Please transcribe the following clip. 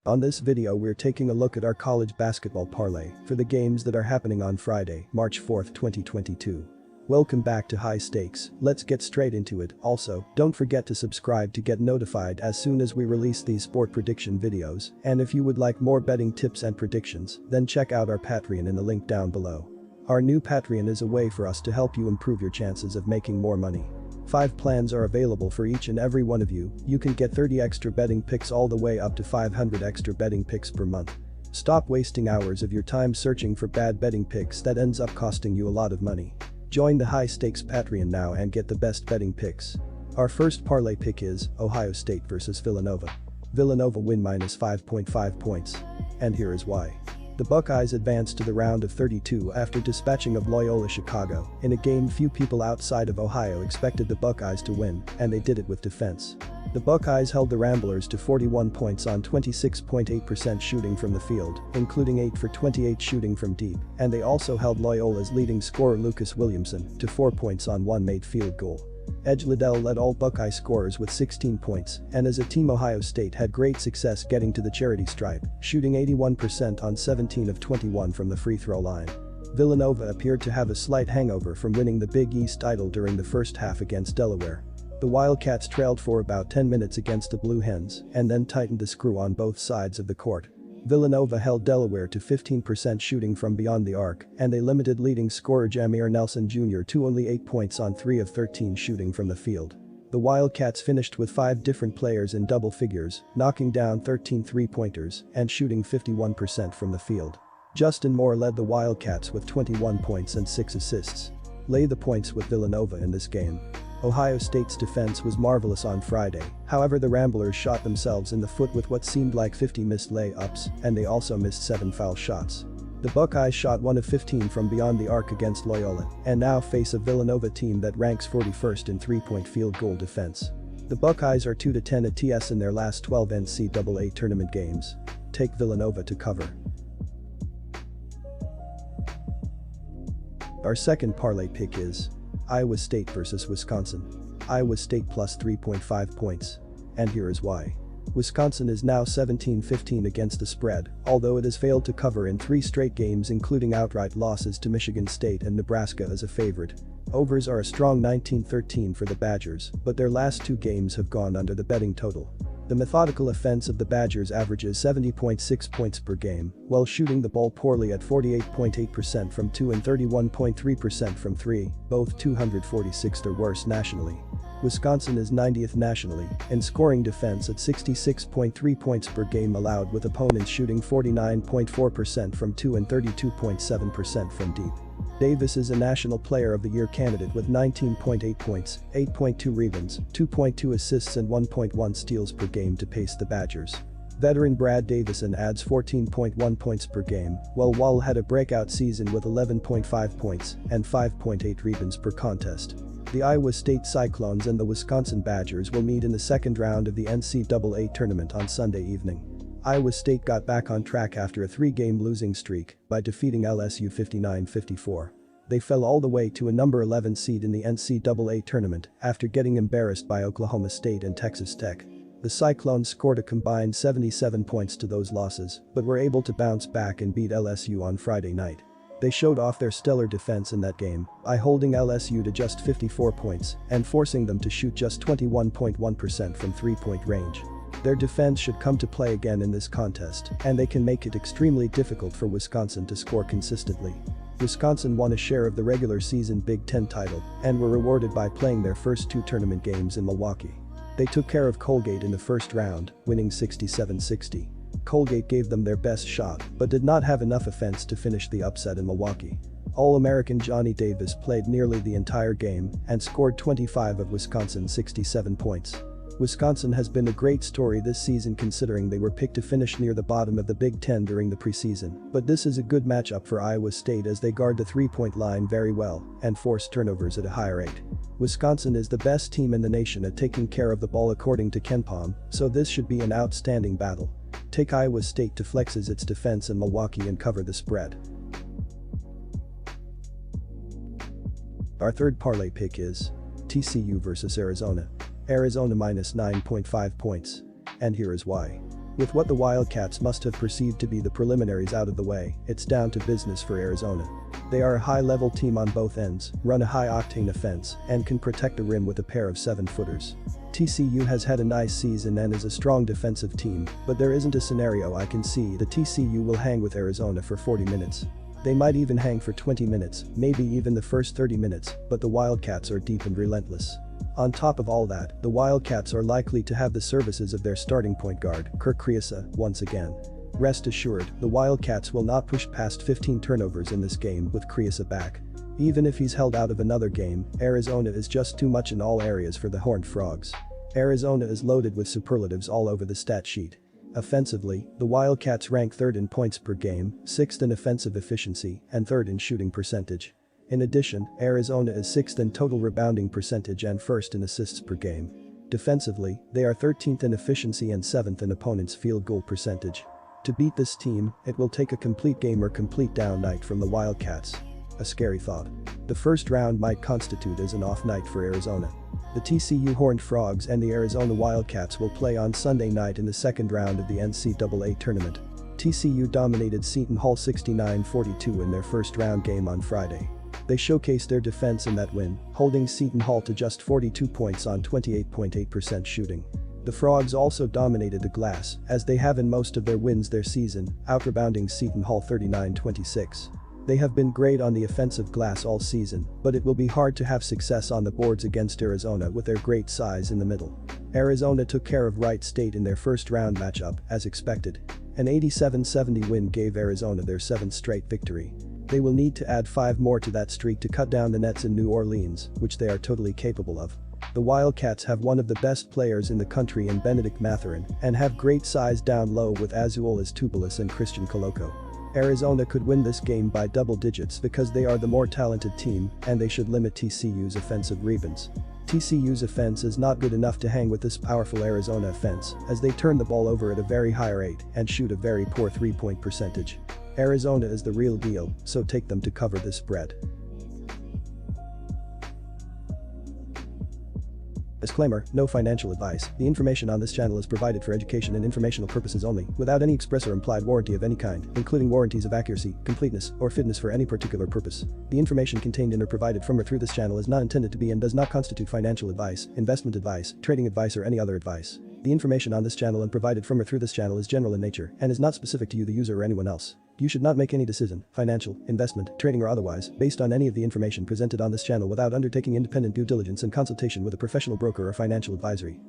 On this video we're taking a look at our college basketball parlay for the games that are happening on Friday, March 4, 2022. Welcome back to High Stakes, let's get straight into it. Also, don't forget to subscribe to get notified as soon as we release these sport prediction videos, and if you would like more betting tips and predictions, then check out our Patreon in the link down below. Our new Patreon is a way for us to help you improve your chances of making more money. 5 plans are available for each and every one of you. You can get 30 extra betting picks all the way up to 500 extra betting picks per month. Stop wasting hours of your time searching for bad betting picks that ends up costing you a lot of money. Join the High Stakes Patreon now and get the best betting picks. Our first parlay pick is Ohio State vs Villanova. Villanova win -5.5 points. And here is why. The Buckeyes advanced to the round of 32 after dispatching of Loyola Chicago in a game few people outside of Ohio expected the Buckeyes to win, and they did it with defense. The Buckeyes held the Ramblers to 41 points on 26.8% shooting from the field, including 8 for 28 shooting from deep, and they also held Loyola's leading scorer Lucas Williamson to 4 points on one made field goal. Edge Liddell led all Buckeye scorers with 16 points, and as a team Ohio State had great success getting to the charity stripe, shooting 81% on 17 of 21 from the free throw line. Villanova appeared to have a slight hangover from winning the Big East title during the first half against Delaware. The Wildcats trailed for about 10 minutes against the Blue Hens and then tightened the screw on both sides of the court. Villanova held Delaware to 15% shooting from beyond the arc, and they limited leading scorer Jameer Nelson Jr. to only 8 points on 3 of 13 shooting from the field. The Wildcats finished with 5 different players in double figures, knocking down 13 three-pointers and shooting 51% from the field. Justin Moore led the Wildcats with 21 points and 6 assists. Lay the points with Villanova in this game. Ohio State's defense was marvelous on Friday, however the Ramblers shot themselves in the foot with what seemed like 50 missed layups, and they also missed 7 foul shots. The Buckeyes shot 1 of 15 from beyond the arc against Loyola, and now face a Villanova team that ranks 41st in three-point field goal defense. The Buckeyes are 2-10 at TS in their last 12 NCAA tournament games. Take Villanova to cover. Our second parlay pick is Iowa State vs Wisconsin. Iowa State plus 3.5 points. And here is why. Wisconsin is now 17-15 against the spread, although it has failed to cover in 3 straight games including outright losses to Michigan State and Nebraska as a favorite. Overs are a strong 19-13 for the Badgers, but their last 2 games have gone under the betting total. The methodical offense of the Badgers averages 70.6 points per game, while shooting the ball poorly at 48.8% from 2 and 31.3% from 3, both 246th or worse nationally. Wisconsin is 90th nationally in scoring defense at 66.3 points per game allowed, with opponents shooting 49.4% from 2 and 32.7% from deep. Davis is a National Player of the Year candidate with 19.8 points, 8.2 rebounds, 2.2 assists and 1.1 steals per game to pace the Badgers. Veteran Brad Davison adds 14.1 points per game, while Wall had a breakout season with 11.5 points and 5.8 rebounds per contest. The Iowa State Cyclones and the Wisconsin Badgers will meet in the second round of the NCAA tournament on Sunday evening. Iowa State got back on track after a 3-game losing streak by defeating LSU 59-54. They fell all the way to a number 11 seed in the NCAA tournament after getting embarrassed by Oklahoma State and Texas Tech. The Cyclones scored a combined 77 points to those losses, but were able to bounce back and beat LSU on Friday night. They showed off their stellar defense in that game by holding LSU to just 54 points and forcing them to shoot just 21.1% from three-point range. Their defense should come to play again in this contest, and they can make it extremely difficult for Wisconsin to score consistently. Wisconsin won a share of the regular season Big Ten title and were rewarded by playing their first 2 tournament games in Milwaukee. They took care of Colgate in the first round, winning 67-60. Colgate gave them their best shot, but did not have enough offense to finish the upset in Milwaukee. All-American Johnny Davis played nearly the entire game and scored 25 of Wisconsin's 67 points. Wisconsin has been a great story this season considering they were picked to finish near the bottom of the Big Ten during the preseason, but this is a good matchup for Iowa State as they guard the three-point line very well and force turnovers at a high rate. Wisconsin is the best team in the nation at taking care of the ball according to KenPom, so this should be an outstanding battle. Take Iowa State to flexes its defense in Milwaukee and cover the spread. Our third parlay pick is TCU vs Arizona. Arizona minus 9.5 points. And here is why. With what the Wildcats must have perceived to be the preliminaries out of the way, it's down to business for Arizona. They are a high-level team on both ends, run a high-octane offense, and can protect the rim with a pair of 7-footers. TCU has had a nice season and is a strong defensive team, but there isn't a scenario I can see that TCU will hang with Arizona for 40 minutes. They might even hang for 20 minutes, maybe even the first 30 minutes, but the Wildcats are deep and relentless. On top of all that, the Wildcats are likely to have the services of their starting point guard, Kirk Kriisa, once again. Rest assured, the Wildcats will not push past 15 turnovers in this game with Kriisa back. Even if he's held out of another game, Arizona is just too much in all areas for the Horned Frogs. Arizona is loaded with superlatives all over the stat sheet. Offensively, the Wildcats rank 3rd in points per game, 6th in offensive efficiency, and 3rd in shooting percentage. In addition, Arizona is 6th in total rebounding percentage and 1st in assists per game. Defensively, they are 13th in efficiency and 7th in opponents' field goal percentage. To beat this team, it will take a complete game or complete down night from the Wildcats. A scary thought. The first round might constitute as an off night for Arizona. The TCU Horned Frogs and the Arizona Wildcats will play on Sunday night in the second round of the NCAA tournament. TCU dominated Seton Hall 69-42 in their first round game on Friday. They showcased their defense in that win, holding Seton Hall to just 42 points on 28.8% shooting. The Frogs also dominated the glass, as they have in most of their wins this season, out-rebounding Seton Hall 39-26. They have been great on the offensive glass all season, but it will be hard to have success on the boards against Arizona with their great size in the middle. Arizona took care of Wright State in their first round matchup, as expected. An 87-70 win gave Arizona their 7th straight victory. They will need to add 5 more to that streak to cut down the Nets in New Orleans, which they are totally capable of. The Wildcats have one of the best players in the country in Benedict Mathurin and have great size down low with Azuolas Tubelis and Christian Koloko. Arizona could win this game by double digits because they are the more talented team and they should limit TCU's offensive rebounds. TCU's offense is not good enough to hang with this powerful Arizona offense as they turn the ball over at a very high rate and shoot a very poor 3-point percentage. Arizona is the real deal, so take them to cover this spread. Disclaimer, no financial advice. The information on this channel is provided for education and informational purposes only, without any express or implied warranty of any kind, including warranties of accuracy, completeness, or fitness for any particular purpose. The information contained in or provided from or through this channel is not intended to be and does not constitute financial advice, investment advice, trading advice, or any other advice. The information on this channel and provided from or through this channel is general in nature and is not specific to you, the user, or anyone else. You should not make any decision, financial, investment, trading, or otherwise, based on any of the information presented on this channel without undertaking independent due diligence and consultation with a professional broker or financial advisory.